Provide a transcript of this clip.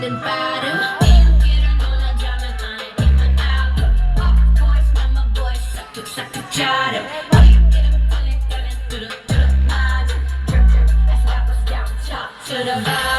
있는 빠름 인기를 논하자면 안에 있는 album Pop boys, mama boys, 싹둑싹둑 자름 인기를 빨리 뚜루뚜루 맞음 Drip drip, as rappers down top to the bottom